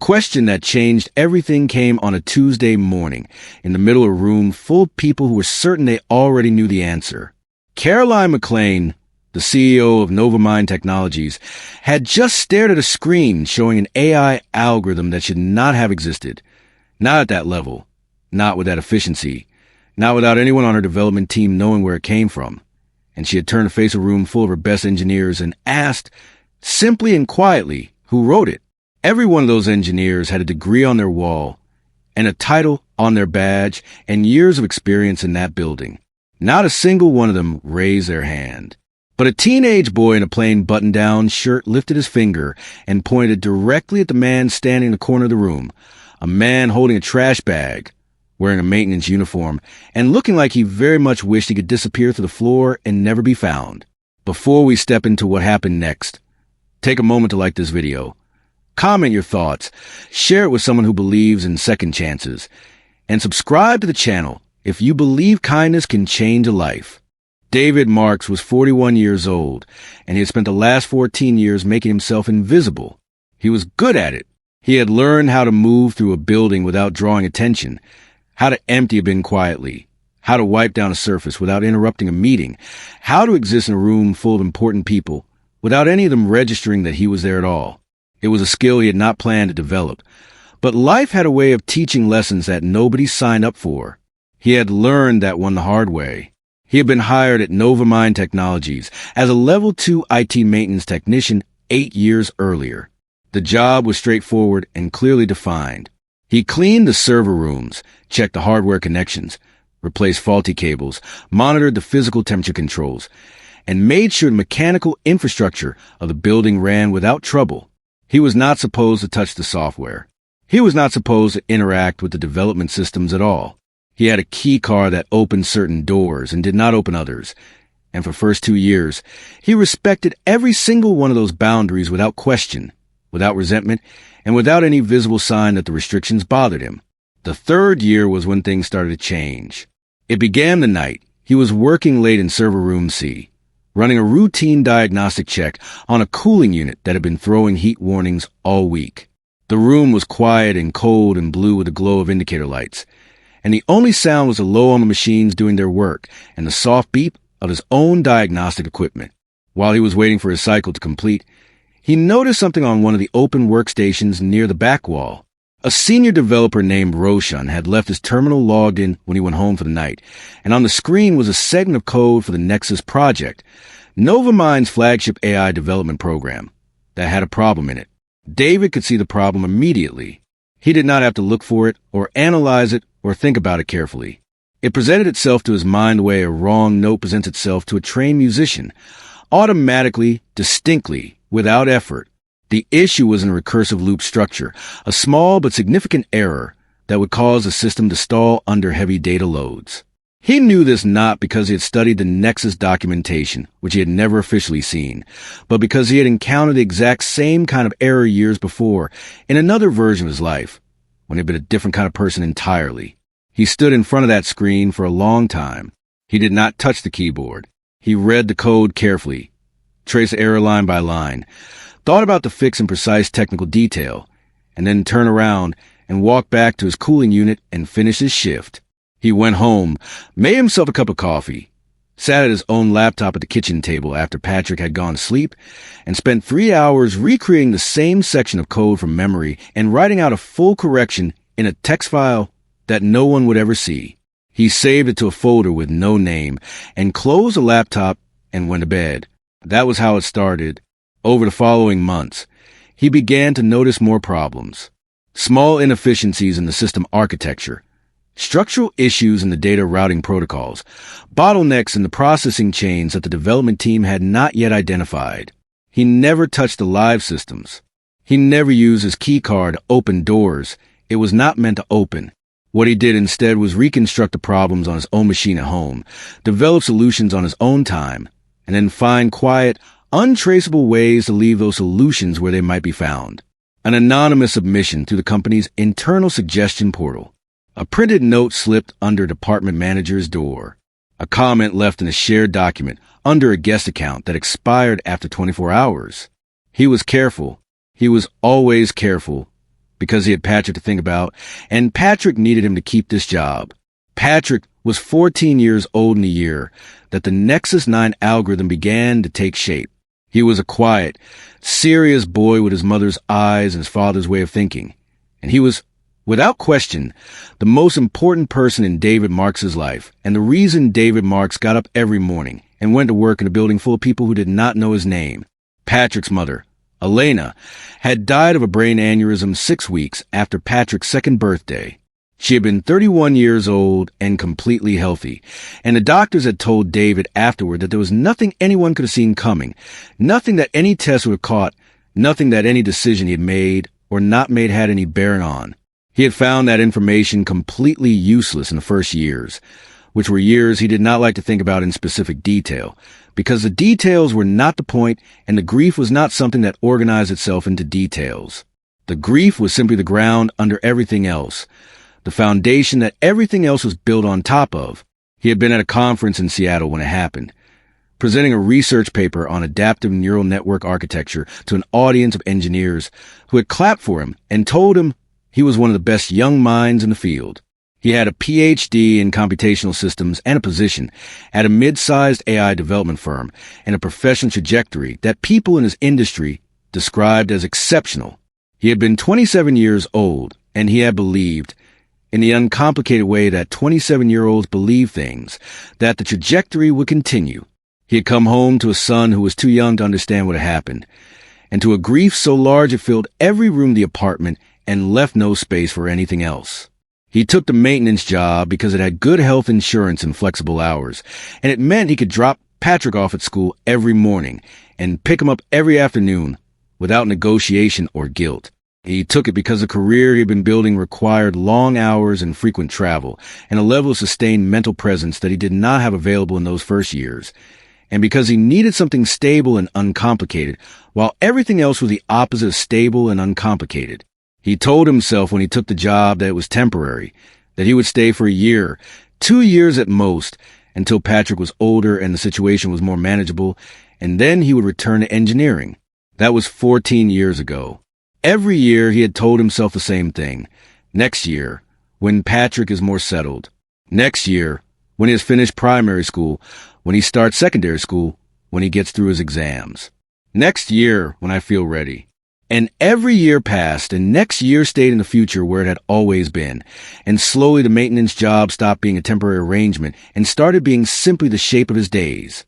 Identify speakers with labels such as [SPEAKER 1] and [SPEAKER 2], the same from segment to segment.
[SPEAKER 1] question that changed everything came on a Tuesday morning, in the middle of a room full of people who were certain they already knew the answer. Caroline McLean, the CEO of Novamind Technologies, had just stared at a screen showing an AI algorithm that should not have existed. Not at that level, not with that efficiency, not without anyone on her development team knowing where it came from. And she had turned to face a room full of her best engineers and asked, simply and quietly, who wrote it. Every one of those engineers had a degree on their wall, and a title on their badge, and years of experience in that building. Not a single one of them raised their hand. But a teenage boy in a plain button-down shirt lifted his finger and pointed directly at the man standing in the corner of the room, a man holding a trash bag, wearing a maintenance uniform, and looking like he very much wished he could disappear through the floor and never be found. Before we step into what happened next, take a moment to like this video. Comment your thoughts, share it with someone who believes in second chances, and subscribe to the channel if you believe kindness can change a life. David Marks was 41 years old, and he had spent the last 14 years making himself invisible. He was good at it. He had learned how to move through a building without drawing attention, how to empty a bin quietly, how to wipe down a surface without interrupting a meeting, how to exist in a room full of important people without any of them registering that he was there at all. It was a skill he had not planned to develop, but life had a way of teaching lessons that nobody signed up for. He had learned that one the hard way. He had been hired at Novamind Technologies as a Level 2 IT maintenance technician 8 years earlier. The job was straightforward and clearly defined. He cleaned the server rooms, checked the hardware connections, replaced faulty cables, monitored the physical temperature controls, and made sure the mechanical infrastructure of the building ran without trouble. He was not supposed to touch the software. He was not supposed to interact with the development systems at all. He had a key card that opened certain doors and did not open others. And for the first 2 years, he respected every single one of those boundaries without question, without resentment, and without any visible sign that the restrictions bothered him. The 3rd year was when things started to change. It began the night he was working late in server room C, running a routine diagnostic check on a cooling unit that had been throwing heat warnings all week. The room was quiet and cold and blue with a glow of indicator lights, and the only sound was the low on the machines doing their work and the soft beep of his own diagnostic equipment. While he was waiting for his cycle to complete, he noticed something on one of the open workstations near the back wall. A senior developer named Roshan had left his terminal logged in when he went home for the night, and on the screen was a segment of code for the Nexus project, Novamind's flagship AI development program, that had a problem in it. David could see the problem immediately. He did not have to look for it or analyze it or think about it carefully. It presented itself to his mind the way a wrong note presents itself to a trained musician, automatically, distinctly, without effort. The issue was in a recursive loop structure, a small but significant error that would cause the system to stall under heavy data loads. He knew this not because he had studied the Nexus documentation, which he had never officially seen, but because he had encountered the exact same kind of error years before in another version of his life, when he had been a different kind of person entirely. He stood in front of that screen for a long time. He did not touch the keyboard. He read the code carefully, traced the error line by line, thought about the fix in precise technical detail, and then turned around and walked back to his cooling unit and finished his shift. He went home, made himself a cup of coffee, sat at his own laptop at the kitchen table after Patrick had gone to sleep, and spent 3 hours recreating the same section of code from memory and writing out a full correction in a text file that no one would ever see. He saved it to a folder with no name and closed the laptop and went to bed. That was how it started. Over the following months, he began to notice more problems. Small inefficiencies in the system architecture, structural issues in the data routing protocols, bottlenecks in the processing chains that the development team had not yet identified. He never touched the live systems. He never used his key card to open doors it was not meant to open. What he did instead was reconstruct the problems on his own machine at home, develop solutions on his own time, and then find quiet, untraceable ways to leave those solutions where they might be found. An anonymous submission through the company's internal suggestion portal. A printed note slipped under a department manager's door. A comment left in a shared document under a guest account that expired after 24 hours. He was careful. He was always careful. because he had Patrick to think about, and Patrick needed him to keep this job. Patrick was 14 years old in the year that the Nexus 9 algorithm began to take shape. He was a quiet, serious boy with his mother's eyes and his father's way of thinking. And he was, without question, the most important person in David Marks' life, and the reason David Marks got up every morning and went to work in a building full of people who did not know his name. Patrick's mother, Elena, had died of a brain aneurysm 6 weeks after Patrick's second birthday. She had been 31 years old and completely healthy, and the doctors had told David afterward that there was nothing anyone could have seen coming, nothing that any test would have caught, nothing that any decision he had made or not made had any bearing on. He had found that information completely useless in the first years, which were years he did not like to think about in specific detail, because the details were not the point and the grief was not something that organized itself into details. The grief was simply the ground under everything else, the foundation that everything else was built on top of. He had been at a conference in Seattle when it happened, presenting a research paper on adaptive neural network architecture to an audience of engineers who had clapped for him and told him he was one of the best young minds in the field. He had a PhD in computational systems and a position at a mid-sized AI development firm and a professional trajectory that people in his industry described as exceptional. He had been 27 years old, and he had believed, in the uncomplicated way that 27-year-olds believe things, that the trajectory would continue. He had come home to a son who was too young to understand what had happened, and to a grief so large it filled every room of the apartment and left no space for anything else. He took the maintenance job because it had good health insurance and flexible hours, and it meant he could drop Patrick off at school every morning and pick him up every afternoon without negotiation or guilt. He took it because the career he had been building required long hours and frequent travel, and a level of sustained mental presence that he did not have available in those first years, and because he needed something stable and uncomplicated, while everything else was the opposite of stable and uncomplicated. He told himself when he took the job that it was temporary, that he would stay for a year, 2 years at most, until Patrick was older and the situation was more manageable, and then he would return to engineering. That was 14 years ago. Every year he had told himself the same thing. Next year, when Patrick is more settled. Next year, when he has finished primary school, when he starts secondary school, when he gets through his exams. Next year, when I feel ready. And every year passed, and next year stayed in the future where it had always been. And slowly the maintenance job stopped being a temporary arrangement and started being simply the shape of his days.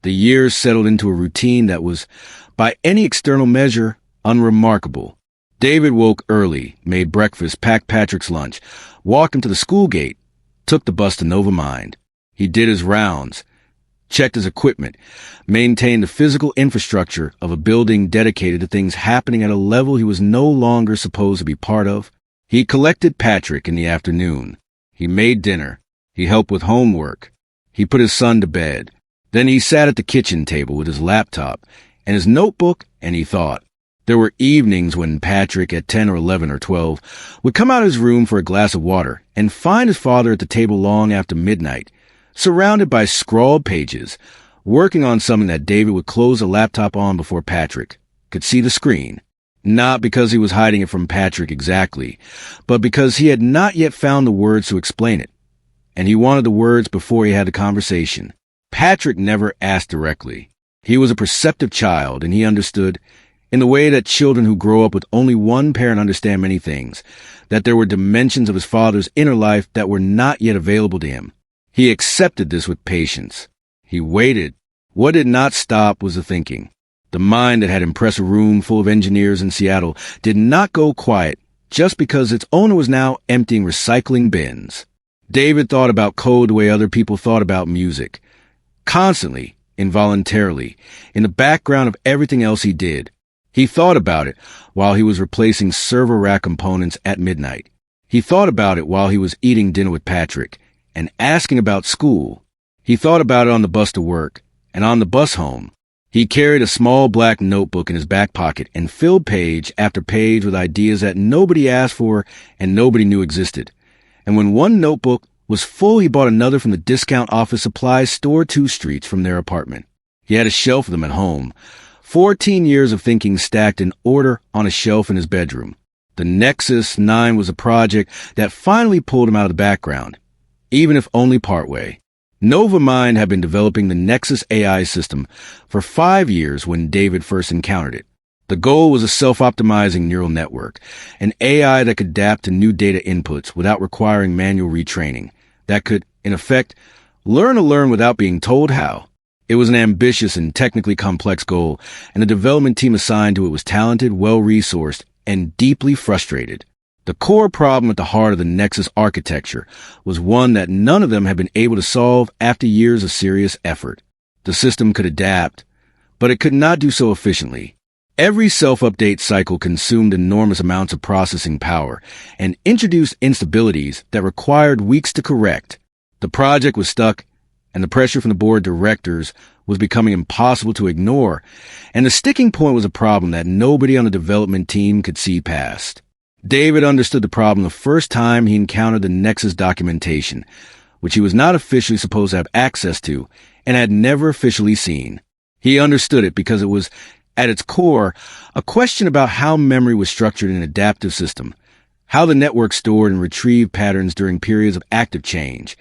[SPEAKER 1] The years settled into a routine that was, by any external measure, unremarkable. David woke early, made breakfast, packed Patrick's lunch, walked him to the school gate, took the bus to Nova Mind. He did his rounds, checked his equipment, maintained the physical infrastructure of a building dedicated to things happening at a level he was no longer supposed to be part of. He collected Patrick in the afternoon. He made dinner. He helped with homework. He put his son to bed. Then he sat at the kitchen table with his laptop and his notebook, and he thought. There were evenings when Patrick, at 10 or 11 or 12, would come out of his room for a glass of water and find his father at the table long after midnight, surrounded by scrawled pages, working on something that David would close the laptop on before Patrick could see the screen. Not because he was hiding it from Patrick exactly, but because he had not yet found the words to explain it, and he wanted the words before he had the conversation. Patrick never asked directly. He was a perceptive child, and he understood, in the way that children who grow up with only one parent understand many things, that there were dimensions of his father's inner life that were not yet available to him. He accepted this with patience. He waited. What did not stop was the thinking. The mind that had impressed a room full of engineers in Seattle did not go quiet just because its owner was now emptying recycling bins. David thought about code the way other people thought about music. Constantly, involuntarily, in the background of everything else he did. He thought about it while he was replacing server rack components at midnight. He thought about it while he was eating dinner with Patrick and asking about school. He thought about it on the bus to work and on the bus home. He carried a small black notebook in his back pocket and filled page after page with ideas that nobody asked for and nobody knew existed. And when one notebook was full, he bought another from the discount office supplies store 2 streets from their apartment. He had a shelf of them at home. 14 years of thinking stacked in order on a shelf in his bedroom. The Nexus 9 was a project that finally pulled him out of the background, even if only partway. NovaMind had been developing the Nexus AI system for 5 years when David first encountered it. The goal was a self-optimizing neural network, an AI that could adapt to new data inputs without requiring manual retraining, that could, in effect, learn to learn without being told how. It was an ambitious and technically complex goal, and the development team assigned to it was talented, well-resourced, and deeply frustrated. The core problem at the heart of the Nexus architecture was one that none of them had been able to solve after years of serious effort. The system could adapt, but it could not do so efficiently. Every self-update cycle consumed enormous amounts of processing power and introduced instabilities that required weeks to correct. The project was stuck, and the pressure from the board directors was becoming impossible to ignore, and the sticking point was a problem that nobody on the development team could see past. David understood the problem the first time he encountered the Nexus documentation, which he was not officially supposed to have access to and had never officially seen. He understood it because it was, at its core, a question about how memory was structured in an adaptive system, how the network stored and retrieved patterns during periods of active change,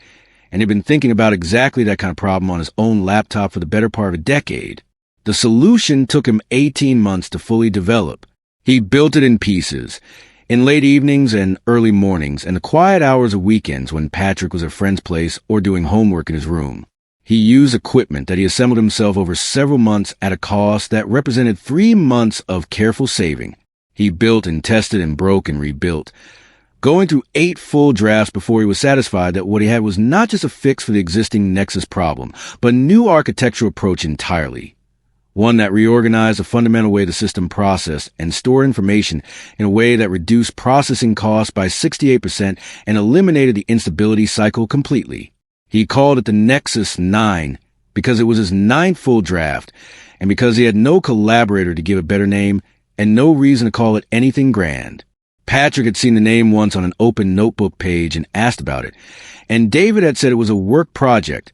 [SPEAKER 1] and he'd been thinking about exactly that kind of problem on his own laptop for the better part of a decade. The solution took him 18 months to fully develop. He built it in pieces, in late evenings and early mornings, and the quiet hours of weekends when Patrick was at a friend's place or doing homework in his room. He used equipment that he assembled himself over several months at a cost that represented 3 months of careful saving. He built and tested and broke and rebuilt, going through 8 full drafts before he was satisfied that what he had was not just a fix for the existing Nexus problem, but a new architectural approach entirely. One that reorganized the fundamental way the system processed and stored information in a way that reduced processing costs by 68% and eliminated the instability cycle completely. He called it the Nexus 9 because it was his 9th full draft, and because he had no collaborator to give a better name and no reason to call it anything grand. Patrick had seen the name once on an open notebook page and asked about it, and David had said it was a work project,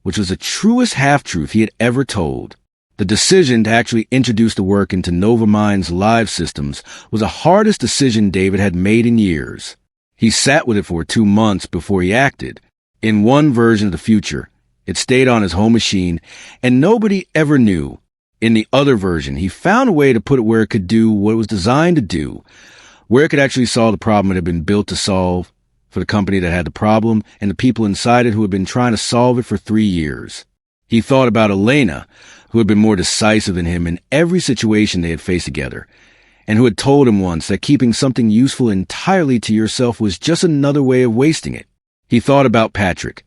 [SPEAKER 1] which was the truest half-truth he had ever told. The decision to actually introduce the work into NovaMind's live systems was the hardest decision David had made in years. He sat with it for 2 months before he acted. In one version of the future, it stayed on his home machine, and nobody ever knew. In the other version, he found a way to put it where it could do what it was designed to do, where it could actually solve the problem it had been built to solve, for the company that had the problem and the people inside it who had been trying to solve it for 3 years. He thought about Elena, who had been more decisive than him in every situation they had faced together, and who had told him once that keeping something useful entirely to yourself was just another way of wasting it. He thought about Patrick,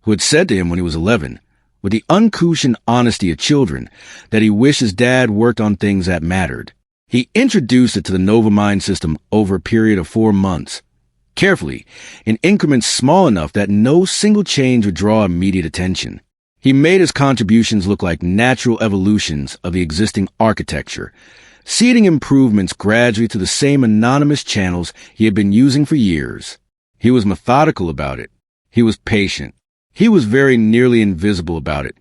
[SPEAKER 1] who had said to him when he was 11, with the uncushioned honesty of children, that he wished his dad worked on things that mattered. He introduced it to the NovaMind system over a period of 4 months, carefully, in increments small enough that no single change would draw immediate attention. He made his contributions look like natural evolutions of the existing architecture, seeding improvements gradually to the same anonymous channels he had been using for years. He was methodical about it. He was patient. He was very nearly invisible about it,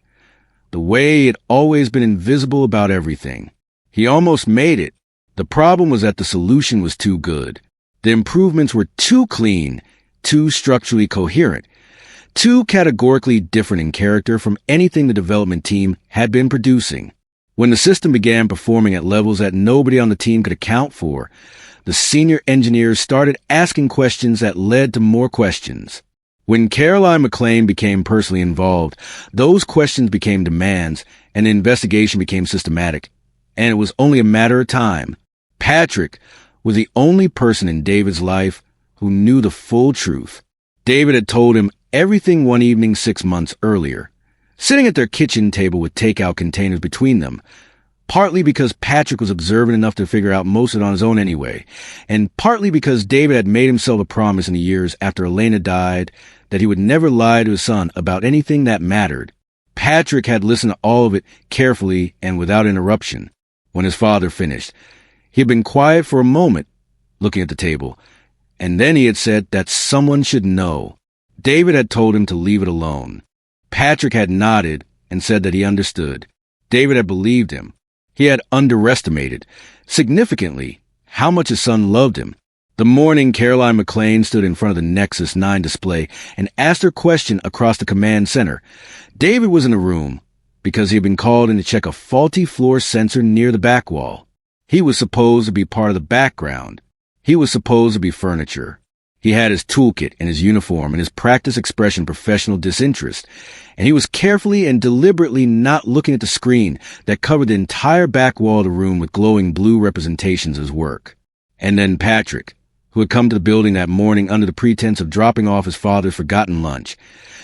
[SPEAKER 1] the way he had always been invisible about everything. He almost made it. The problem was that the solution was too good. The improvements were too clean, too structurally coherent, too categorically different in character from anything the development team had been producing. When the system began performing at levels that nobody on the team could account for, the senior engineers started asking questions that led to more questions. When Caroline McLean became personally involved, those questions became demands, and the investigation became systematic, and it was only a matter of time. Patrick was the only person in David's life who knew the full truth. David had told him everything one evening 6 months earlier, sitting at their kitchen table with takeout containers between them, partly because Patrick was observant enough to figure out most of it on his own anyway, and partly because David had made himself a promise in the years after Elena died that he would never lie to his son about anything that mattered. Patrick had listened to all of it carefully and without interruption. When his father finished, he had been quiet for a moment, looking at the table, and then he had said that someone should know. David had told him to leave it alone. Patrick had nodded and said that he understood. David had believed him. He had underestimated, significantly, how much his son loved him, The morning Caroline McLean stood in front of the Nexus 9 display and asked her question across the command center. David was in the room because he had been called in to check a faulty floor sensor near the back wall. He was supposed to be part of the background. He was supposed to be furniture. He had his toolkit and his uniform and his practice expression professional disinterest, and he was carefully and deliberately not looking at the screen that covered the entire back wall of the room with glowing blue representations of his work. And then Patrick, who had come to the building that morning under the pretense of dropping off his father's forgotten lunch,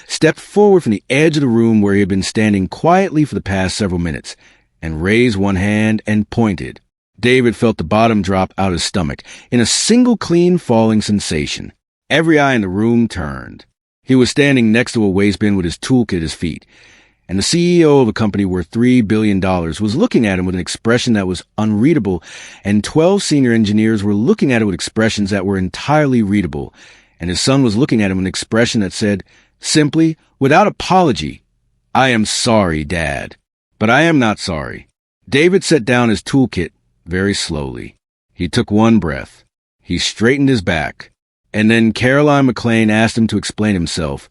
[SPEAKER 1] stepped forward from the edge of the room where he had been standing quietly for the past several minutes and raised one hand and pointed. David felt the bottom drop out of his stomach in a single clean falling sensation. Every eye in the room turned. He was standing next to a waste bin with his toolkit at his feet, and the CEO of a company worth $3 billion was looking at him with an expression that was unreadable, and 12 senior engineers were looking at it with expressions that were entirely readable, and his son was looking at him with an expression that said, simply, without apology, "I am sorry, Dad. But I am not sorry." David set down his toolkit very slowly. He took one breath. He straightened his back. And then Caroline McLean asked him to explain himself,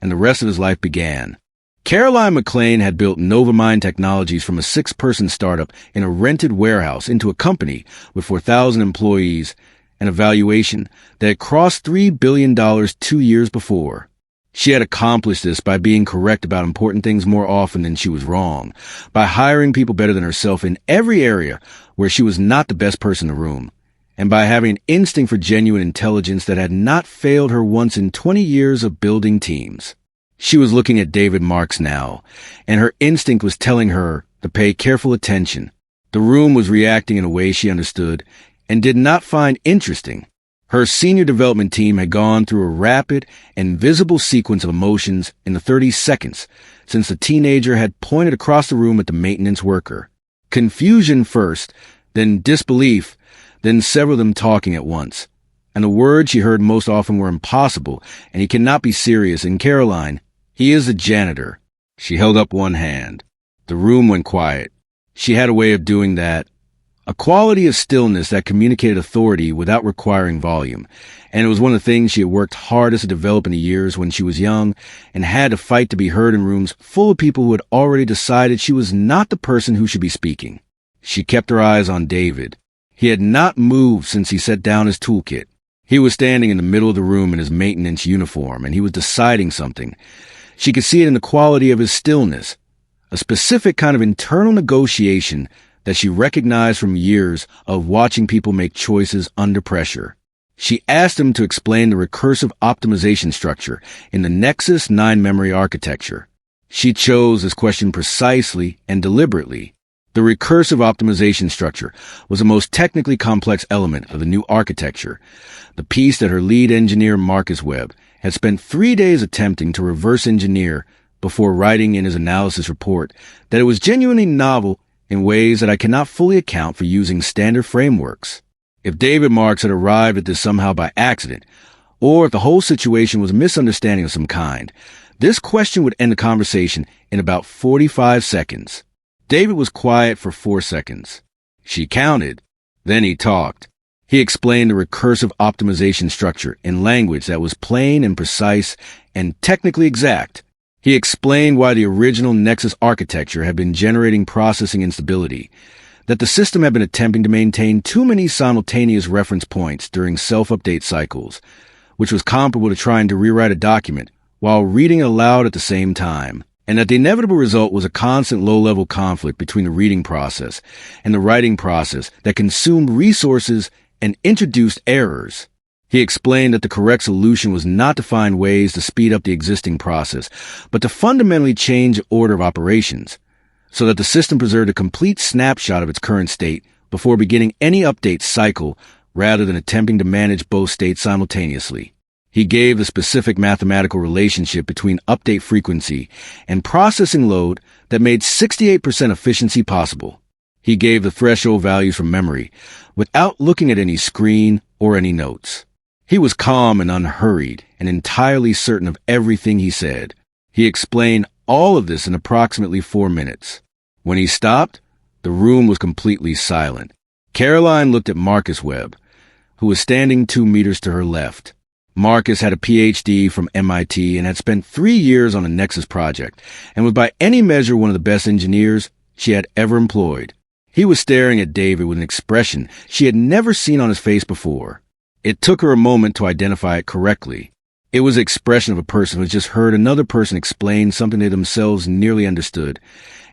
[SPEAKER 1] and the rest of his life began. Caroline McLean had built Novamind Technologies from a 6-person startup in a rented warehouse into a company with 4,000 employees and a valuation that had crossed $3 billion 2 years before. She had accomplished this by being correct about important things more often than she was wrong, by hiring people better than herself in every area where she was not the best person in the room, and by having an instinct for genuine intelligence that had not failed her once in 20 years of building teams. She was looking at David Marks now, and her instinct was telling her to pay careful attention. The room was reacting in a way she understood and did not find interesting. Her senior development team had gone through a rapid and visible sequence of emotions in the 30 seconds since the teenager had pointed across the room at the maintenance worker. Confusion first, then disbelief, then several of them talking at once. And the words she heard most often were impossible, and he cannot be serious, and Caroline, he is the janitor. She held up one hand. The room went quiet. She had a way of doing that. A quality of stillness that communicated authority without requiring volume, and it was one of the things she had worked hardest to develop in the years when she was young and had to fight to be heard in rooms full of people who had already decided she was not the person who should be speaking. She kept her eyes on David. He had not moved since he set down his toolkit. He was standing in the middle of the room in his maintenance uniform, and he was deciding something. She could see it in the quality of his stillness, a specific kind of internal negotiation that she recognized from years of watching people make choices under pressure. She asked him to explain the recursive optimization structure in the Nexus 9 memory architecture. She chose this question precisely and deliberately. The recursive optimization structure was the most technically complex element of the new architecture, the piece that her lead engineer Marcus Webb had spent 3 days attempting to reverse engineer before writing in his analysis report that it was genuinely novel in ways that I cannot fully account for using standard frameworks. If David Marks had arrived at this somehow by accident, or if the whole situation was a misunderstanding of some kind, this question would end the conversation in about 45 seconds. David was quiet for 4 seconds. She counted. Then he talked. He explained the recursive optimization structure in language that was plain and precise and technically exact. He explained why the original Nexus architecture had been generating processing instability, that the system had been attempting to maintain too many simultaneous reference points during self-update cycles, which was comparable to trying to rewrite a document while reading it aloud at the same time, and that the inevitable result was a constant low-level conflict between the reading process and the writing process that consumed resources and introduced errors. He explained that the correct solution was not to find ways to speed up the existing process, but to fundamentally change the order of operations, so that the system preserved a complete snapshot of its current state before beginning any update cycle rather than attempting to manage both states simultaneously. He gave the specific mathematical relationship between update frequency and processing load that made 68% efficiency possible. He gave the threshold values from memory without looking at any screen or any notes. He was calm and unhurried and entirely certain of everything he said. He explained all of this in approximately 4 minutes. When he stopped, the room was completely silent. Caroline looked at Marcus Webb, who was standing 2 meters to her left. Marcus had a PhD from MIT and had spent 3 years on a Nexus project, and was by any measure one of the best engineers she had ever employed. He was staring at David with an expression she had never seen on his face before. It took her a moment to identify it correctly. It was the expression of a person who has just heard another person explain something they themselves nearly understood,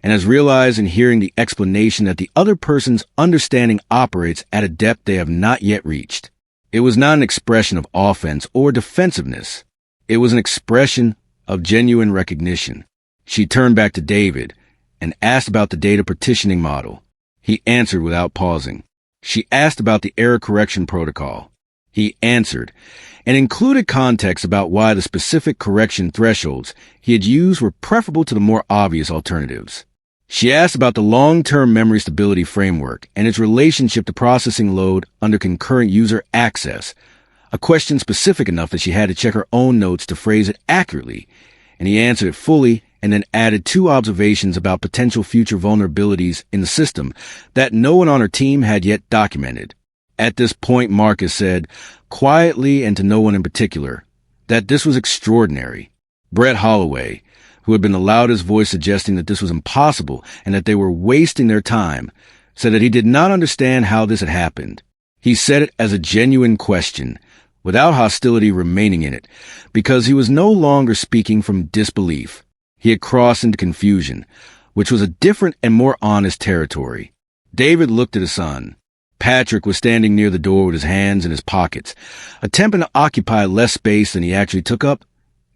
[SPEAKER 1] and has realized in hearing the explanation that the other person's understanding operates at a depth they have not yet reached. It was not an expression of offense or defensiveness. It was an expression of genuine recognition. She turned back to David and asked about the data partitioning model. He answered without pausing. She asked about the error correction protocol. He answered, and included context about why the specific correction thresholds he had used were preferable to the more obvious alternatives. She asked about the long-term memory stability framework and its relationship to processing load under concurrent user access, a question specific enough that she had to check her own notes to phrase it accurately, and he answered it fully and then added 2 observations about potential future vulnerabilities in the system that no one on her team had yet documented. At this point, Marcus said, quietly and to no one in particular, that this was extraordinary. Brett Holloway, who had been the loudest voice suggesting that this was impossible and that they were wasting their time, said that he did not understand how this had happened. He said it as a genuine question, without hostility remaining in it, because he was no longer speaking from disbelief. He had crossed into confusion, which was a different and more honest territory. David looked at his son. Patrick was standing near the door with his hands in his pockets, attempting to occupy less space than he actually took up,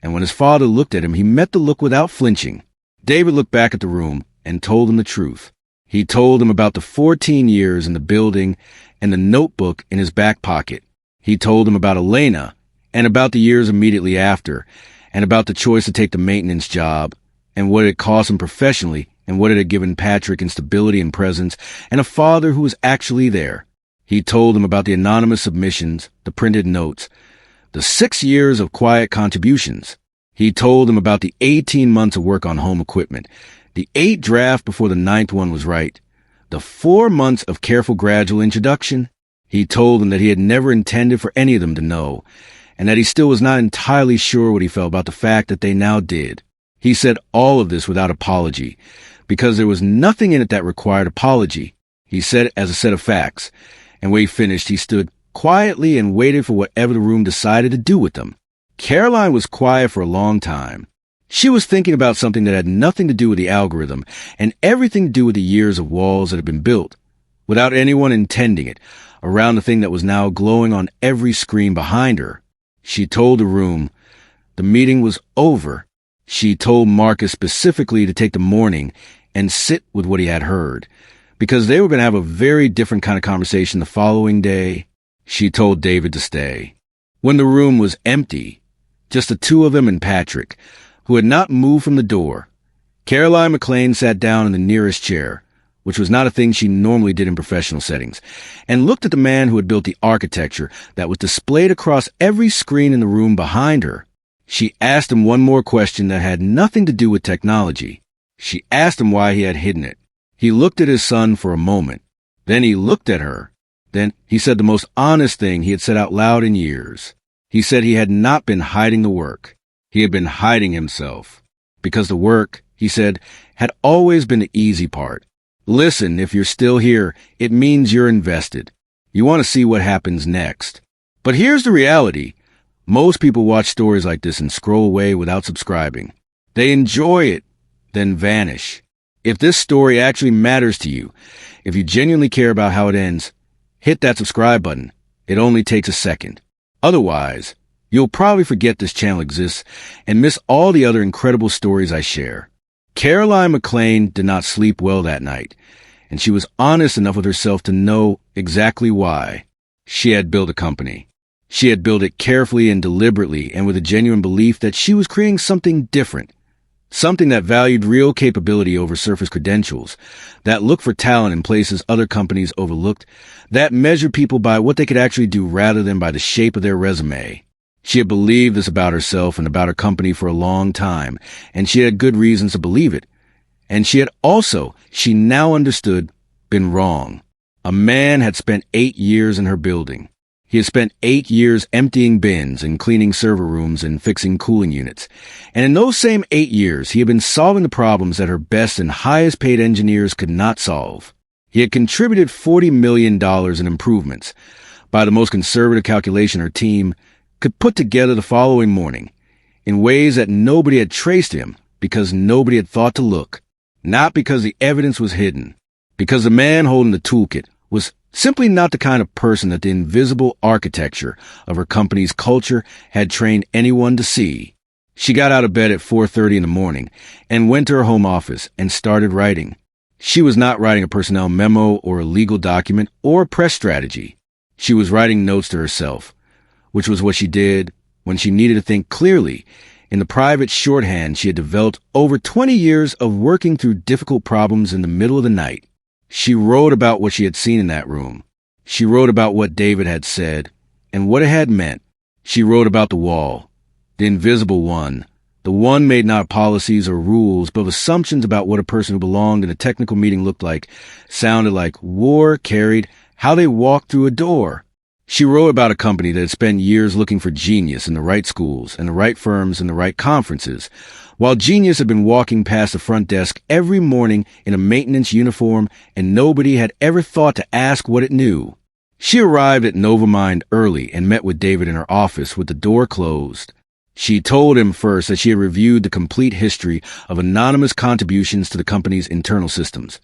[SPEAKER 1] and when his father looked at him, he met the look without flinching. David looked back at the room and told him the truth. He told him about the 14 years in the building and the notebook in his back pocket. He told him about Elena and about the years immediately after, and about the choice to take the maintenance job, and what it had cost him professionally, and what it had given Patrick in stability and presence, and a father who was actually there. He told him about the anonymous submissions, the printed notes, the 6 years of quiet contributions. He told him about the 18 months of work on home equipment, the 8 draft before the 9th one was right, the 4 months of careful gradual introduction. He told him that he had never intended for any of them to know, and that he still was not entirely sure what he felt about the fact that they now did. He said all of this without apology, because there was nothing in it that required apology. He said it as a set of facts, and when he finished, he stood quietly and waited for whatever the room decided to do with them. Caroline was quiet for a long time. She was thinking about something that had nothing to do with the algorithm and everything to do with the years of walls that had been built, without anyone intending it, around the thing that was now glowing on every screen behind her. She told the room the meeting was over. She told Marcus specifically to take the morning and sit with what he had heard, because they were going to have a very different kind of conversation the following day. She told David to stay. When the room was empty, just the 2 of them and Patrick, who had not moved from the door, Caroline McLean sat down in the nearest chair, which was not a thing she normally did in professional settings, and looked at the man who had built the architecture that was displayed across every screen in the room behind her. She asked him one more question that had nothing to do with technology. She asked him why he had hidden it. He looked at his son for a moment. Then he looked at her. Then he said the most honest thing he had said out loud in years. He said he had not been hiding the work. He had been hiding himself. Because the work, he said, had always been the easy part. Listen, if you're still here, it means you're invested. You want to see what happens next. But here's the reality. Most people watch stories like this and scroll away without subscribing. They enjoy it, then vanish. If this story actually matters to you, if you genuinely care about how it ends, hit that subscribe button. It only takes a second. Otherwise, you'll probably forget this channel exists and miss all the other incredible stories I share. Caroline McLean did not sleep well that night, and she was honest enough with herself to know exactly why. She had built a company. She had built it carefully and deliberately and with a genuine belief that she was creating something different, something that valued real capability over surface credentials, that looked for talent in places other companies overlooked, that measured people by what they could actually do rather than by the shape of their resume. She had believed this about herself and about her company for a long time, and she had good reasons to believe it. And she had also, she now understood, been wrong. A man had spent 8 years in her building. He had spent 8 years emptying bins and cleaning server rooms and fixing cooling units. And in those same 8 years, he had been solving the problems that her best and highest paid engineers could not solve. He had contributed $40 million in improvements. By the most conservative calculation her team could put together the following morning, in ways that nobody had traced him because nobody had thought to look. Not because the evidence was hidden, because the man holding the toolkit was simply not the kind of person that the invisible architecture of her company's culture had trained anyone to see. She got out of bed at 4:30 in the morning and went to her home office and started writing. She was not writing a personnel memo or a legal document or a press strategy. She was writing notes to herself, which was what she did when she needed to think clearly in the private shorthand she had developed over 20 years of working through difficult problems in the middle of the night. She wrote about what she had seen in that room. She wrote about what David had said and what it had meant. She wrote about the wall, the invisible one, the one made not of policies or rules, but of assumptions about what a person who belonged in a technical meeting looked like, sounded like, wore, carried, how they walked through a door. She wrote about a company that had spent years looking for genius in the right schools and the right firms and the right conferences, while genius had been walking past the front desk every morning in a maintenance uniform and nobody had ever thought to ask what it knew. She arrived at Novamind early and met with David in her office with the door closed. She told him first that she had reviewed the complete history of anonymous contributions to the company's internal systems,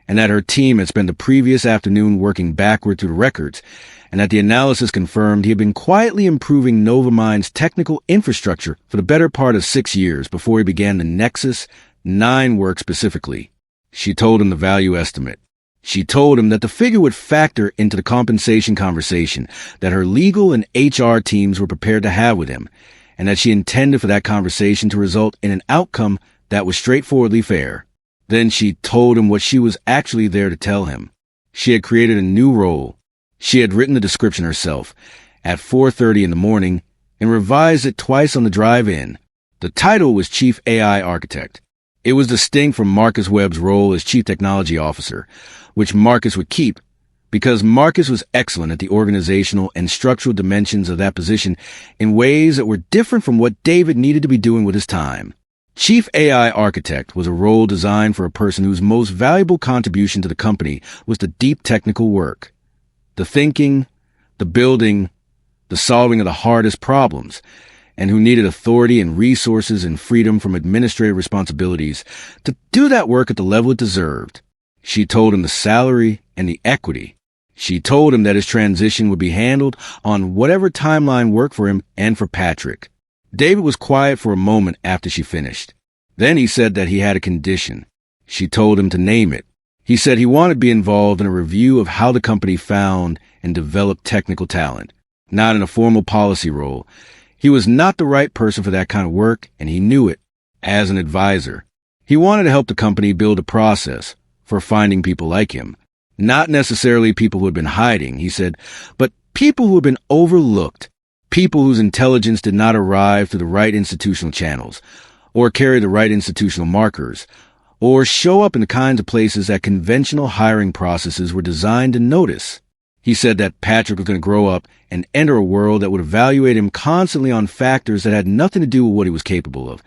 [SPEAKER 1] and that her team had spent the previous afternoon working backward through the records, and that the analysis confirmed he had been quietly improving Novamind's technical infrastructure for the better part of 6 years before he began the Nexus 9 work specifically. She told him the value estimate. She told him that the figure would factor into the compensation conversation that her legal and HR teams were prepared to have with him, and that she intended for that conversation to result in an outcome that was straightforwardly fair. Then she told him what she was actually there to tell him. She had created a new role. She had written the description herself at 4:30 in the morning and revised it twice on the drive in. The title was Chief AI Architect. It was distinct from Marcus Webb's role as Chief Technology Officer, which Marcus would keep because Marcus was excellent at the organizational and structural dimensions of that position in ways that were different from what David needed to be doing with his time. Chief AI Architect was a role designed for a person whose most valuable contribution to the company was the deep technical work, the thinking, the building, the solving of the hardest problems, and who needed authority and resources and freedom from administrative responsibilities to do that work at the level it deserved. She told him the salary and the equity. She told him that his transition would be handled on whatever timeline worked for him and for Patrick. David was quiet for a moment after she finished. Then he said that he had a condition. She told him to name it. He said he wanted to be involved in a review of how the company found and developed technical talent, not in a formal policy role. He was not the right person for that kind of work, and he knew it. As an advisor, he wanted to help the company build a process for finding people like him. Not necessarily people who had been hiding, he said, but people who had been overlooked, people whose intelligence did not arrive through the right institutional channels, or carry the right institutional markers, or show up in the kinds of places that conventional hiring processes were designed to notice. He said that Patrick was going to grow up and enter a world that would evaluate him constantly on factors that had nothing to do with what he was capable of,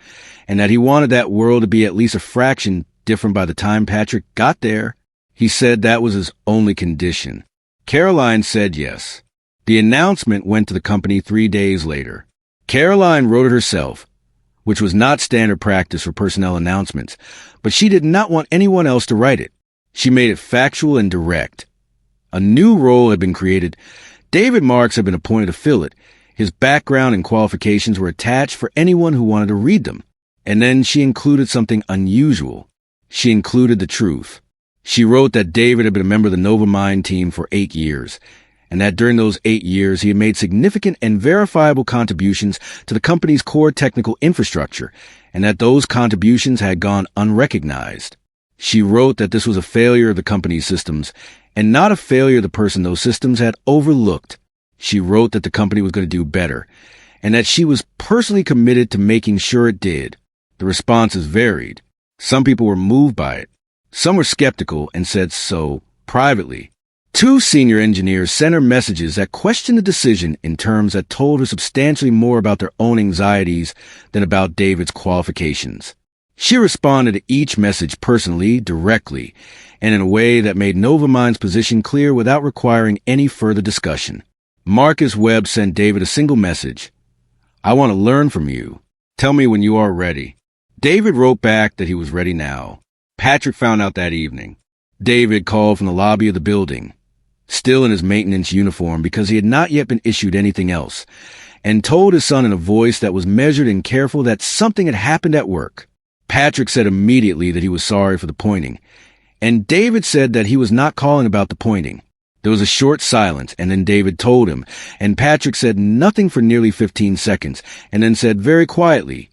[SPEAKER 1] and that he wanted that world to be at least a fraction different by the time Patrick got there. He said that was his only condition. Caroline said yes. The announcement went to the company 3 days later. Caroline wrote it herself, which was not standard practice for personnel announcements, but she did not want anyone else to write it. She made it factual and direct. A new role had been created. David Marks had been appointed to fill it. His background and qualifications were attached for anyone who wanted to read them. And then she included something unusual. She included the truth. She wrote that David had been a member of the Novamind team for 8 years, and that during those 8 years he had made significant and verifiable contributions to the company's core technical infrastructure, and that those contributions had gone unrecognized. She wrote that this was a failure of the company's systems, and not a failure of the person those systems had overlooked. She wrote that the company was going to do better, and that she was personally committed to making sure it did. The responses varied. Some people were moved by it. Some were skeptical and said so privately. Two senior engineers sent her messages that questioned the decision in terms that told her substantially more about their own anxieties than about David's qualifications. She responded to each message personally, directly, and in a way that made Novamind's position clear without requiring any further discussion. Marcus Webb sent David a single message. "I want to learn from you. Tell me when you are ready." David wrote back that he was ready now. Patrick found out that evening. David called from the lobby of the building, still in his maintenance uniform because he had not yet been issued anything else, and told his son in a voice that was measured and careful that something had happened at work. Patrick said immediately that he was sorry for the pointing, and David said that he was not calling about the pointing. There was a short silence, and then David told him, and Patrick said nothing for nearly 15 seconds, and then said very quietly,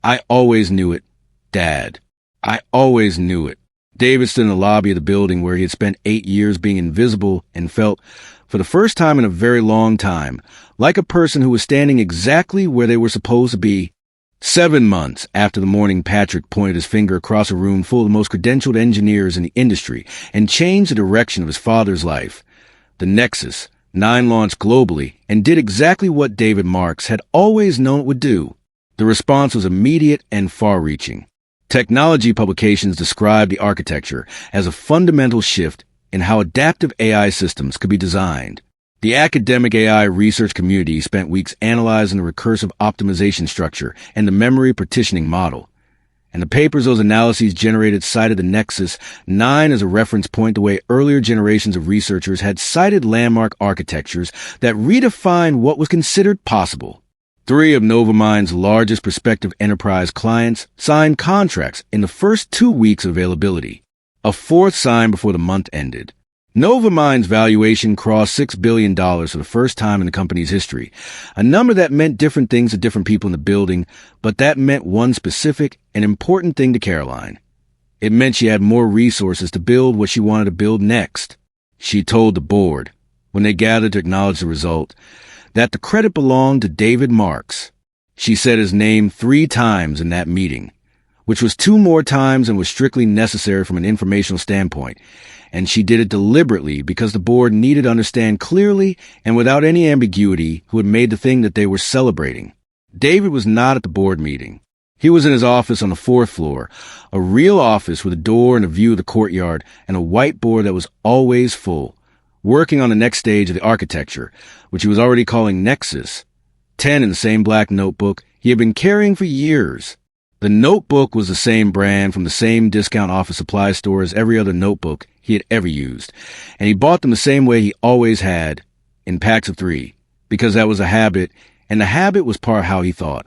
[SPEAKER 1] "I always knew it, Dad. I always knew it." David stood in the lobby of the building where he had spent 8 years being invisible and felt, for the first time in a very long time, like a person who was standing exactly where they were supposed to be. 7 months after the morning Patrick pointed his finger across a room full of the most credentialed engineers in the industry and changed the direction of his father's life, the Nexus 9 launched globally and did exactly what David Marks had always known it would do. The response was immediate and far-reaching. Technology publications described the architecture as a fundamental shift in how adaptive AI systems could be designed. The academic AI research community spent weeks analyzing the recursive optimization structure and the memory partitioning model. And the papers those analyses generated cited the Nexus 9 as a reference point the way earlier generations of researchers had cited landmark architectures that redefined what was considered possible. 3 of Novamind's largest prospective enterprise clients signed contracts in the first 2 weeks of availability. A 4th signed before the month ended. Novamind's valuation crossed $6 billion for the first time in the company's history, a number that meant different things to different people in the building, but that meant one specific and important thing to Caroline. It meant she had more resources to build what she wanted to build next. She told the board, when they gathered to acknowledge the result, that the credit belonged to David Marks. She said his name 3 times in that meeting, which was 2 more times than was strictly necessary from an informational standpoint, and she did it deliberately because the board needed to understand clearly and without any ambiguity who had made the thing that they were celebrating. David was not at the board meeting. He was in his office on the 4th floor, a real office with a door and a view of the courtyard and a whiteboard that was always full, working on the next stage of the architecture, which he was already calling Nexus 10 in the same black notebook he had been carrying for years. The notebook was the same brand from the same discount office supply store as every other notebook he had ever used, and he bought them the same way he always had, in packs of 3, because that was a habit, and the habit was part of how he thought,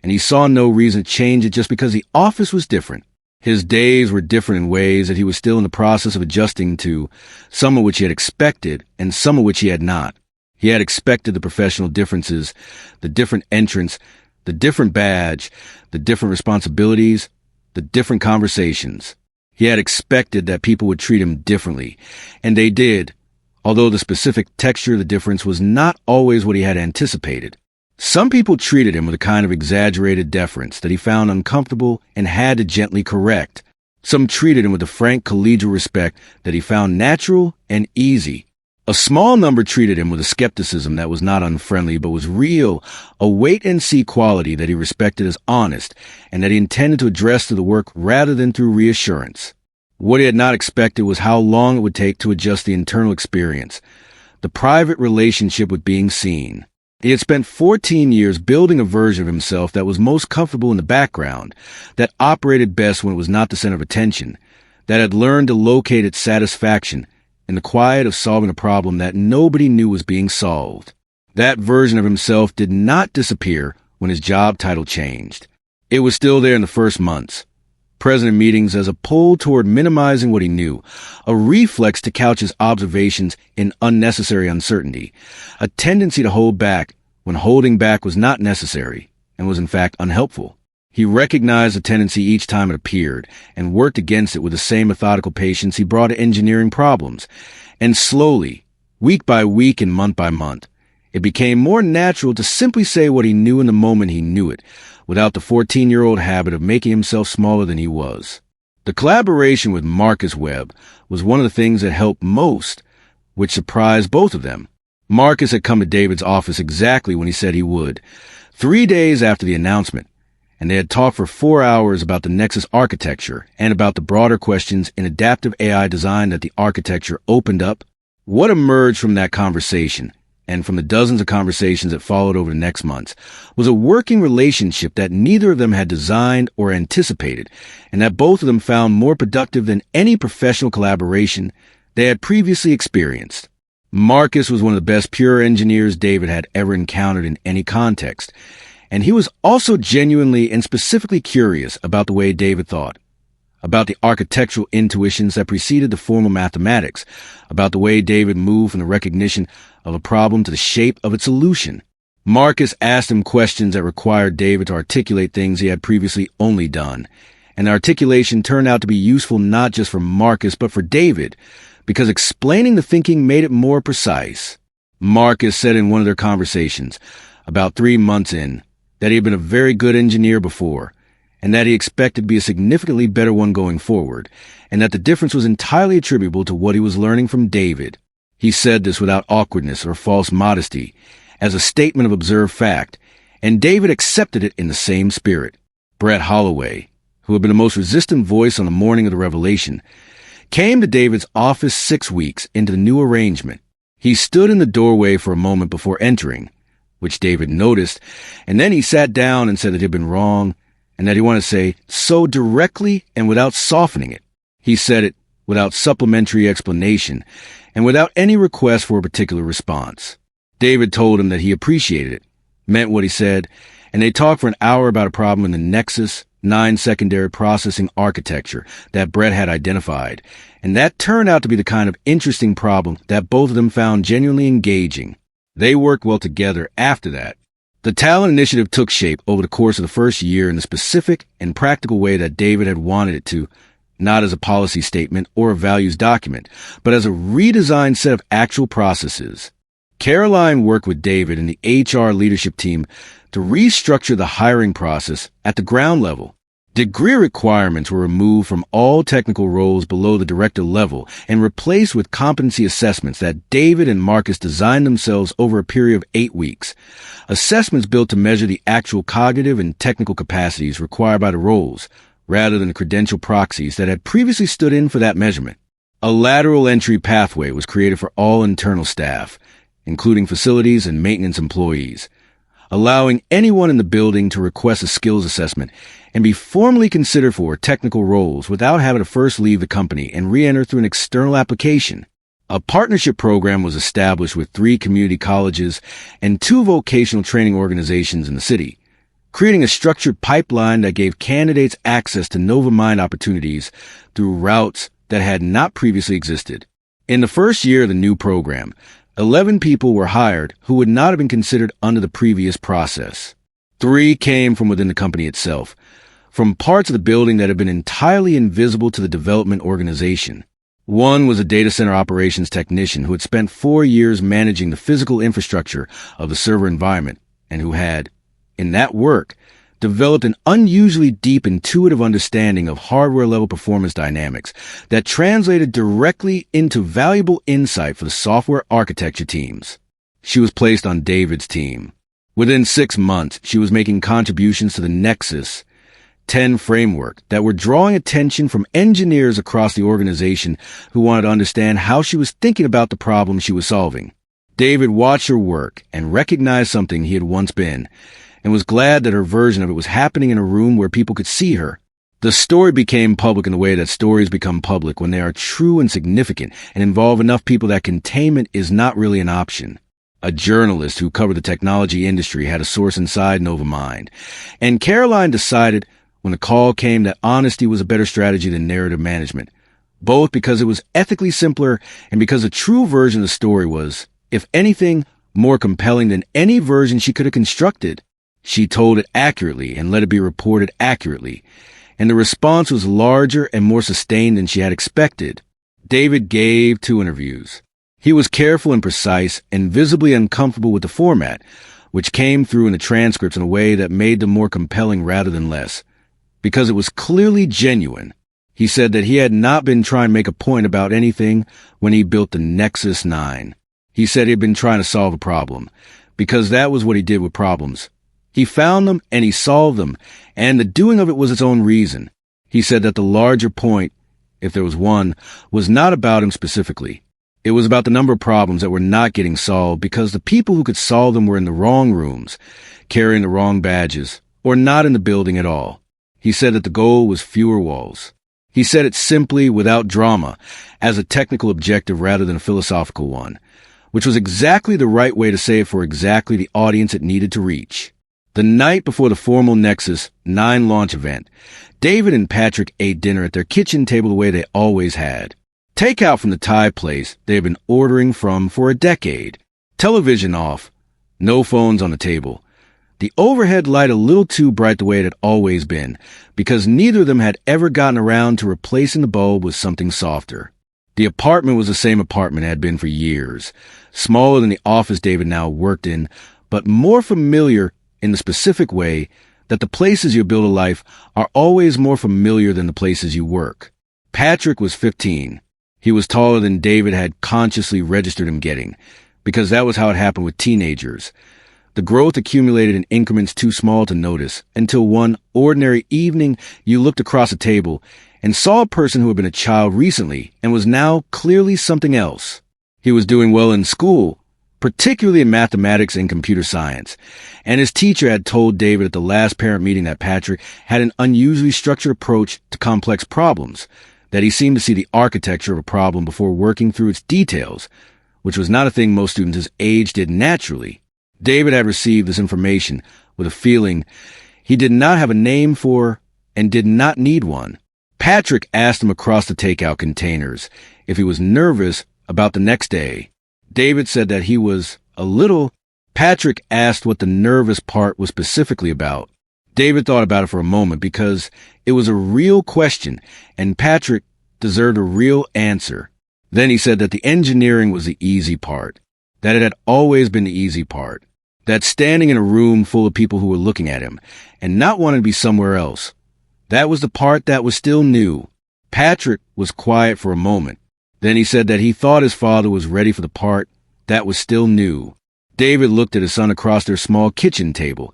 [SPEAKER 1] and he saw no reason to change it just because the office was different. His days were different in ways that he was still in the process of adjusting to, some of which he had expected and some of which he had not. He had expected the professional differences, the different entrance, the different badge, the different responsibilities, the different conversations. He had expected that people would treat him differently, and they did, although the specific texture of the difference was not always what he had anticipated. Some people treated him with a kind of exaggerated deference that he found uncomfortable and had to gently correct. Some treated him with a frank collegial respect that he found natural and easy. A small number treated him with a skepticism that was not unfriendly but was real, a wait-and-see quality that he respected as honest and that he intended to address through the work rather than through reassurance. What he had not expected was how long it would take to adjust the internal experience, the private relationship with being seen. He had spent 14 years building a version of himself that was most comfortable in the background, that operated best when it was not the center of attention, that had learned to locate its satisfaction in the quiet of solving a problem that nobody knew was being solved. That version of himself did not disappear when his job title changed. It was still there in the first months. Present in meetings as a pull toward minimizing what he knew, a reflex to couch his observations in unnecessary uncertainty, a tendency to hold back when holding back was not necessary and was in fact unhelpful. He recognized the tendency each time it appeared and worked against it with the same methodical patience he brought to engineering problems. And slowly, week by week and month by month, it became more natural to simply say what he knew in the moment he knew it, without the 14-year-old habit of making himself smaller than he was. The collaboration with Marcus Webb was one of the things that helped most, which surprised both of them. Marcus had come to David's office exactly when he said he would, 3 days after the announcement, and they had talked for 4 hours about the Nexus architecture and about the broader questions in adaptive AI design that the architecture opened up. What emerged from that conversation, and from the dozens of conversations that followed over the next months, was a working relationship that neither of them had designed or anticipated, and that both of them found more productive than any professional collaboration they had previously experienced. Marcus was one of the best pure engineers David had ever encountered in any context, and he was also genuinely and specifically curious about the way David thought, about the architectural intuitions that preceded the formal mathematics, about the way David moved from the recognition of a problem to the shape of its solution. Marcus asked him questions that required David to articulate things he had previously only done, and the articulation turned out to be useful not just for Marcus but for David, because explaining the thinking made it more precise. Marcus said in one of their conversations, about 3 months in, that he had been a very good engineer before, and that he expected to be a significantly better one going forward, and that the difference was entirely attributable to what he was learning from David. He said this without awkwardness or false modesty, as a statement of observed fact, and David accepted it in the same spirit. Brett Holloway, who had been the most resistant voice on the morning of the revelation, came to David's office 6 weeks into the new arrangement. He stood in the doorway for a moment before entering, which David noticed, and then he sat down and said that he had been wrong, and that he wanted to say so directly and without softening it. He said it without supplementary explanation and without any request for a particular response. David told him that he appreciated it, meant what he said, and they talked for an hour about a problem in the Nexus 9 secondary processing architecture that Brett had identified, and that turned out to be the kind of interesting problem that both of them found genuinely engaging. They worked well together after that. The talent initiative took shape over the course of the first year in the specific and practical way that David had wanted it to, not as a policy statement or a values document, but as a redesigned set of actual processes. Caroline worked with David and the HR leadership team to restructure the hiring process at the ground level. Degree requirements were removed from all technical roles below the director level and replaced with competency assessments that David and Marcus designed themselves over a period of 8 weeks. Assessments built to measure the actual cognitive and technical capacities required by the roles, rather than the credential proxies that had previously stood in for that measurement. A lateral entry pathway was created for all internal staff, including facilities and maintenance employees, allowing anyone in the building to request a skills assessment and be formally considered for technical roles without having to first leave the company and re-enter through an external application. A partnership program was established with 3 community colleges and 2 vocational training organizations in the city, creating a structured pipeline that gave candidates access to NovaMind opportunities through routes that had not previously existed. In the first year of the new program, 11 people were hired who would not have been considered under the previous process. 3 came from within the company itself, from parts of the building that had been entirely invisible to the development organization. 1 was a data center operations technician who had spent 4 years managing the physical infrastructure of the server environment and who had, in that work, developed an unusually deep intuitive understanding of hardware-level performance dynamics that translated directly into valuable insight for the software architecture teams. She was placed on David's team. Within 6 months, she was making contributions to the Nexus 10 framework that were drawing attention from engineers across the organization who wanted to understand how she was thinking about the problem she was solving. David watched her work and recognized something he had once been, and was glad that her version of it was happening in a room where people could see her. The story became public in the way that stories become public when they are true and significant and involve enough people that containment is not really an option. A journalist who covered the technology industry had a source inside NovaMind, and Caroline decided when the call came that honesty was a better strategy than narrative management, both because it was ethically simpler and because the true version of the story was, if anything, more compelling than any version she could have constructed. She told it accurately and let it be reported accurately, and the response was larger and more sustained than she had expected. David gave 2 interviews. He was careful and precise and visibly uncomfortable with the format, which came through in the transcripts in a way that made them more compelling rather than less, because it was clearly genuine. He said that he had not been trying to make a point about anything when he built the Nexus 9. He said he had been trying to solve a problem, because that was what he did with problems. He found them and he solved them, and the doing of it was its own reason. He said that the larger point, if there was one, was not about him specifically. It was about the number of problems that were not getting solved because the people who could solve them were in the wrong rooms, carrying the wrong badges, or not in the building at all. He said that the goal was fewer walls. He said it simply, without drama, as a technical objective rather than a philosophical one, which was exactly the right way to say it for exactly the audience it needed to reach. The night before the formal Nexus 9 launch event, David and Patrick ate dinner at their kitchen table the way they always had. Takeout from the Thai place they had been ordering from for a decade. Television off. No phones on the table. The overhead light a little too bright the way it had always been, because neither of them had ever gotten around to replacing the bulb with something softer. The apartment was the same apartment it had been for years, smaller than the office David now worked in, but more familiar in the specific way that the places you build a life are always more familiar than the places you work. Patrick was 15. He was taller than David had consciously registered him getting, because that was how it happened with teenagers. The growth accumulated in increments too small to notice, until one ordinary evening you looked across a table and saw a person who had been a child recently and was now clearly something else. He was doing well in school, particularly in mathematics and computer science, and his teacher had told David at the last parent meeting that Patrick had an unusually structured approach to complex problems, that he seemed to see the architecture of a problem before working through its details, which was not a thing most students his age did naturally. David had received this information with a feeling he did not have a name for and did not need one. Patrick asked him across the takeout containers if he was nervous about the next day. David said that he was a little. Patrick asked what the nervous part was specifically about. David thought about it for a moment because it was a real question and Patrick deserved a real answer. Then he said that the engineering was the easy part, that it had always been the easy part, that standing in a room full of people who were looking at him and not wanting to be somewhere else, that was the part that was still new. Patrick was quiet for a moment. Then he said that he thought his father was ready for the part that was still new. David looked at his son across their small kitchen table,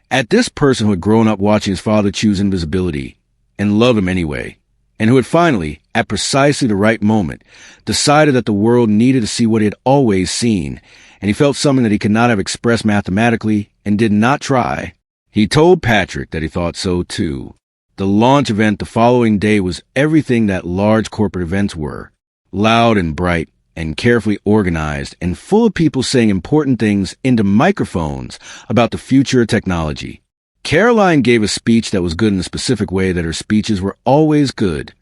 [SPEAKER 1] at this person who had grown up watching his father choose invisibility and love him anyway, and who had finally, at precisely the right moment, decided that the world needed to see what he had always seen, and he felt something that he could not have expressed mathematically and did not try. He told Patrick that he thought so too. The launch event the following day was everything that large corporate events were, loud and bright and carefully organized and full of people saying important things into microphones about the future of technology. Caroline gave a speech that was good in the specific way that her speeches were always good,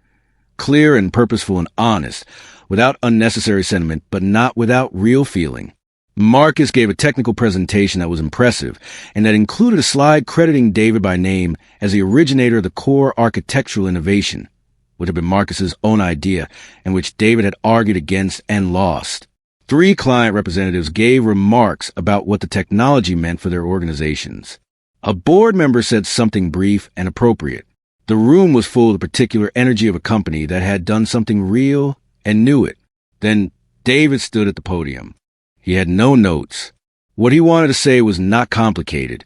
[SPEAKER 1] clear and purposeful and honest, without unnecessary sentiment, but not without real feeling. Marcus gave a technical presentation that was impressive and that included a slide crediting David by name as the originator of the core architectural innovation, which had been Marcus's own idea and which David had argued against and lost. 3 client representatives gave remarks about what the technology meant for their organizations. A board member said something brief and appropriate. The room was full of the particular energy of a company that had done something real and knew it. Then David stood at the podium. He had no notes. What he wanted to say was not complicated,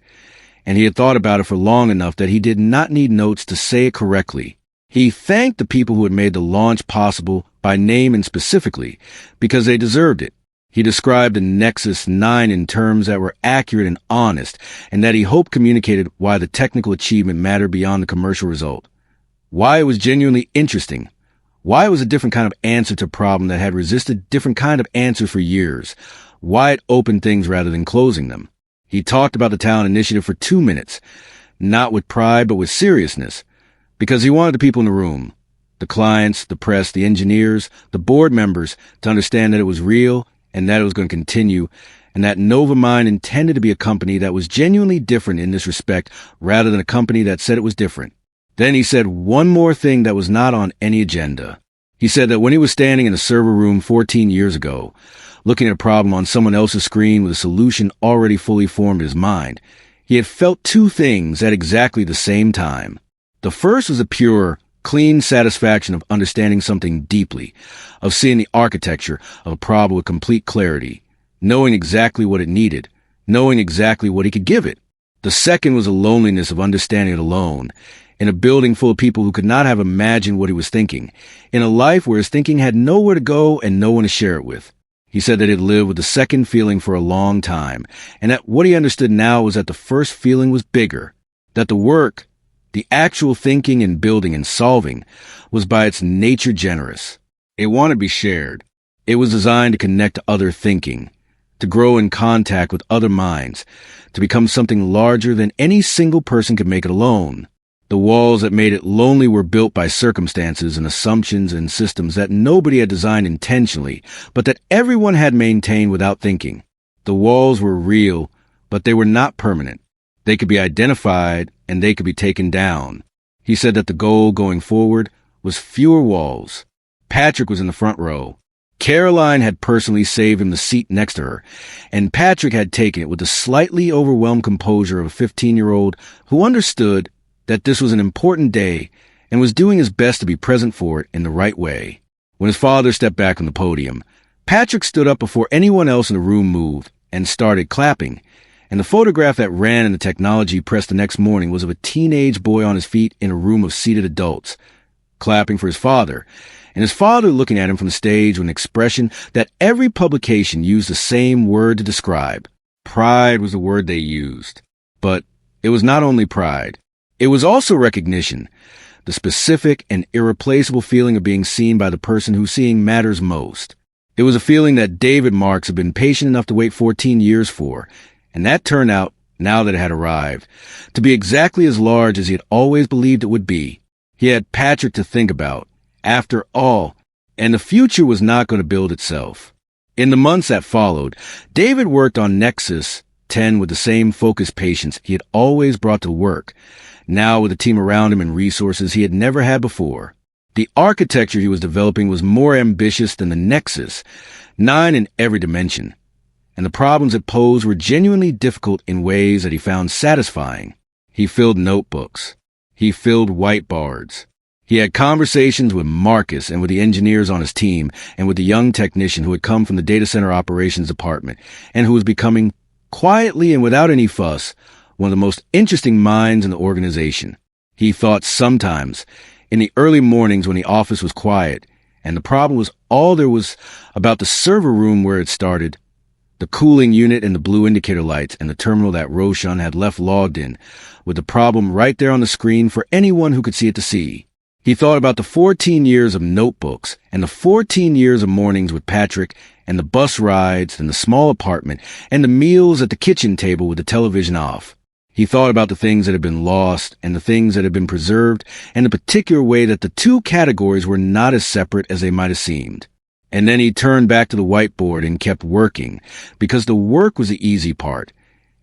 [SPEAKER 1] and he had thought about it for long enough that he did not need notes to say it correctly. He thanked the people who had made the launch possible by name and specifically, because they deserved it. He described the Nexus 9 in terms that were accurate and honest, and that he hoped communicated why the technical achievement mattered beyond the commercial result, why it was genuinely interesting, why it was a different kind of answer to a problem that had resisted different kind of answers for years, why it opened things rather than closing them. He talked about the talent initiative for 2 minutes, not with pride but with seriousness, because he wanted the people in the room, the clients, the press, the engineers, the board members, to understand that it was real and that it was going to continue, and that NovaMind intended to be a company that was genuinely different in this respect rather than a company that said it was different. Then he said one more thing that was not on any agenda. He said that when he was standing in a server room 14 years ago, looking at a problem on someone else's screen with a solution already fully formed in his mind, he had felt 2 things at exactly the same time. The first was a pure, Clean satisfaction of understanding something deeply, of seeing the architecture of a problem with complete clarity, knowing exactly what it needed, knowing exactly what he could give it. The second was a loneliness of understanding it alone, in a building full of people who could not have imagined what he was thinking, in a life where his thinking had nowhere to go and no one to share it with. He said that he'd lived with the second feeling for a long time, and that what he understood now was that the first feeling was bigger, that the work, the actual thinking and building and solving, was by its nature generous. It wanted to be shared. It was designed to connect to other thinking, to grow in contact with other minds, to become something larger than any single person could make it alone. The walls that made it lonely were built by circumstances and assumptions and systems that nobody had designed intentionally, but that everyone had maintained without thinking. The walls were real, but they were not permanent. They could be identified and they could be taken down. He said that the goal going forward was fewer walls. Patrick was in the front row. Caroline had personally saved him the seat next to her, and Patrick had taken it with the slightly overwhelmed composure of a 15-year-old who understood that this was an important day and was doing his best to be present for it in the right way. When his father stepped back from the podium, Patrick stood up before anyone else in the room moved and started clapping, and the photograph that ran in the technology press the next morning was of a teenage boy on his feet in a room of seated adults, clapping for his father, and his father looking at him from the stage with an expression that every publication used the same word to describe. Pride was the word they used. But it was not only pride. It was also recognition, the specific and irreplaceable feeling of being seen by the person whose seeing matters most. It was a feeling that David Marks had been patient enough to wait 14 years for, and that turned out, now that it had arrived, to be exactly as large as he had always believed it would be. He had Patrick to think about, after all, and the future was not going to build itself. In the months that followed, David worked on Nexus 10 with the same focused patience he had always brought to work, now with a team around him and resources he had never had before. The architecture he was developing was more ambitious than the Nexus, 9 in every dimension, and the problems it posed were genuinely difficult in ways that he found satisfying. He filled notebooks. He filled whiteboards. He had conversations with Marcus and with the engineers on his team and with the young technician who had come from the data center operations department and who was becoming, quietly and without any fuss, one of the most interesting minds in the organization. He thought sometimes, in the early mornings when the office was quiet, and the problem was all there was about the server room where it started, the cooling unit and the blue indicator lights and the terminal that Roshan had left logged in, with the problem right there on the screen for anyone who could see it to see. He thought about the 14 years of notebooks and the 14 years of mornings with Patrick and the bus rides and the small apartment and the meals at the kitchen table with the television off. He thought about the things that had been lost and the things that had been preserved and the particular way that the two categories were not as separate as they might have seemed. And then he turned back to the whiteboard and kept working, because the work was the easy part,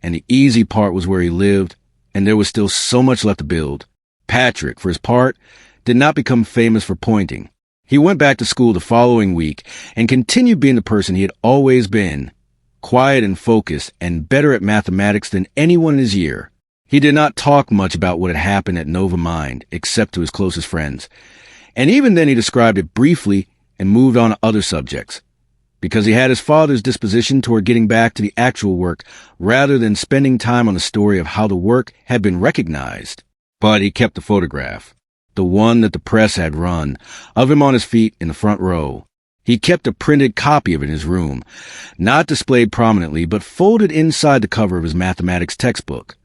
[SPEAKER 1] and the easy part was where he lived, and there was still so much left to build. Patrick, for his part, did not become famous for pointing. He went back to school the following week and continued being the person he had always been, quiet and focused and better at mathematics than anyone in his year. He did not talk much about what had happened at Nova Mind, except to his closest friends. And even then he described it briefly and moved on to other subjects, because he had his father's disposition toward getting back to the actual work rather than spending time on the story of how the work had been recognized. But he kept the photograph, the one that the press had run, of him on his feet in the front row. He kept a printed copy of it in his room, not displayed prominently, but folded inside the cover of his mathematics textbook,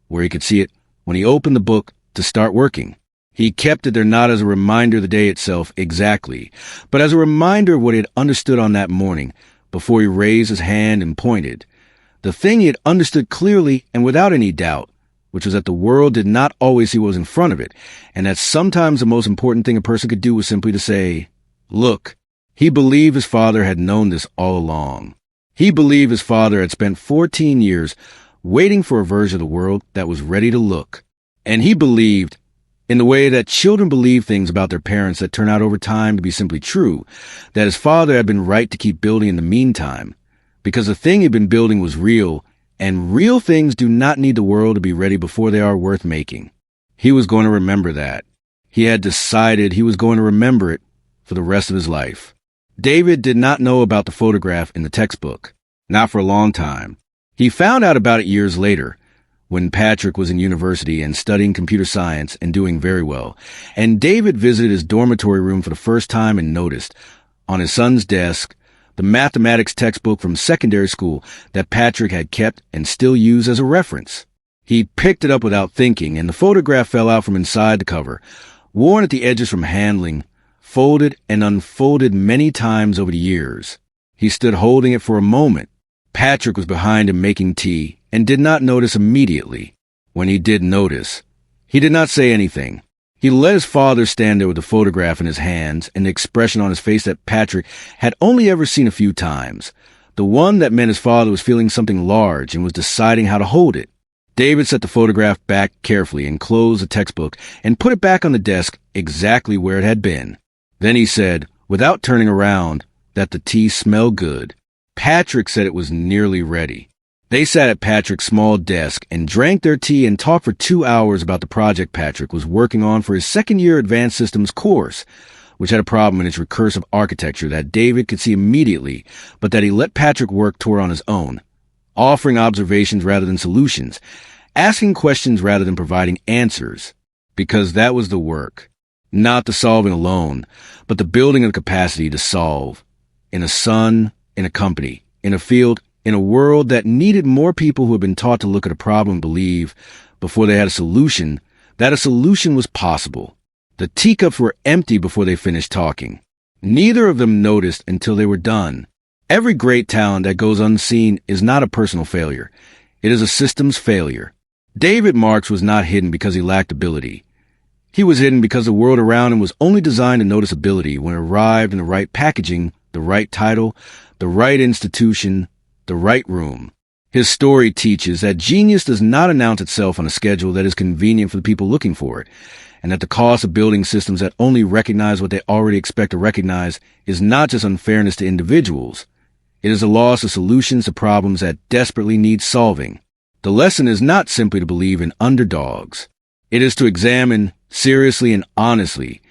[SPEAKER 1] where he could see it when he opened the book to start working. He kept it there not as a reminder of the day itself exactly, but as a reminder of what he had understood on that morning before he raised his hand and pointed. The thing he had understood clearly and without any doubt, which was that the world did not always see what was in front of it, and that sometimes the most important thing a person could do was simply to say, "Look." He believed his father had known this all along. He believed his father had spent 14 years waiting for a version of the world that was ready to look. And he believed, in the way that children believe things about their parents that turn out over time to be simply true, that his father had been right to keep building in the meantime, because the thing he'd been building was real, and real things do not need the world to be ready before they are worth making. He was going to remember that. He had decided he was going to remember it for the rest of his life. David did not know about the photograph in the textbook, not for a long time. He found out about it years later, when Patrick was in university and studying computer science and doing very well, and David visited his dormitory room for the first time and noticed, on his son's desk, the mathematics textbook from secondary school that Patrick had kept and still used as a reference. He picked it up without thinking, and the photograph fell out from inside the cover, worn at the edges from handling, folded and unfolded many times over the years. He stood holding it for a moment. Patrick was behind him making tea and did not notice immediately. When he did notice, he did not say anything. He let his father stand there with the photograph in his hands and the expression on his face that Patrick had only ever seen a few times, the one that meant his father was feeling something large and was deciding how to hold it. David set the photograph back carefully and closed the textbook and put it back on the desk exactly where it had been. Then he said, without turning around, that the tea smelled good. Patrick said it was nearly ready. They sat at Patrick's small desk and drank their tea and talked for 2 hours about the project Patrick was working on for his second-year advanced systems course, which had a problem in its recursive architecture that David could see immediately, but that he let Patrick work toward on his own, offering observations rather than solutions, asking questions rather than providing answers, because that was the work, not the solving alone, but the building of the capacity to solve, in a son, in a company, in a field, in a world that needed more people who had been taught to look at a problem and believe, before they had a solution, that a solution was possible. The teacups were empty before they finished talking. Neither of them noticed until they were done. Every great talent that goes unseen is not a personal failure. It is a systems failure. David Marks was not hidden because he lacked ability. He was hidden because the world around him was only designed to notice ability when it arrived in the right packaging, the right title, the right institution, the right room. His story teaches that genius does not announce itself on a schedule that is convenient for the people looking for it, and that the cost of building systems that only recognize what they already expect to recognize is not just unfairness to individuals. It is a loss of solutions to problems that desperately need solving. The lesson is not simply to believe in underdogs. It is to examine, seriously and honestly,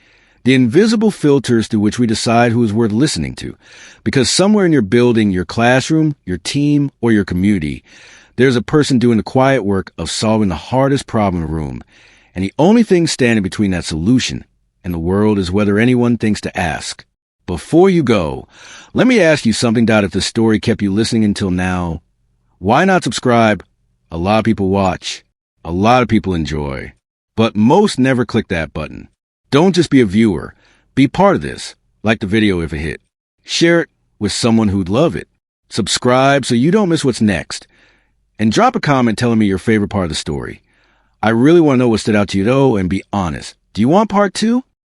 [SPEAKER 1] the invisible filters through which we decide who is worth listening to. Because somewhere in your building, your classroom, your team, or your community, there's a person doing the quiet work of solving the hardest problem in the room. And the only thing standing between that solution and the world is whether anyone thinks to ask. Before you go, let me ask you something, if this story kept you listening until now. Why not subscribe? A lot of people watch. A lot of people enjoy. But most never click that button. Don't just be a viewer. Be part of this. Like the video if it hit. Share it with someone who'd love it. Subscribe so you don't miss what's next. And drop a comment telling me your favorite part of the story. I really want to know what stood out to you, though, and be honest. Do you want part 2?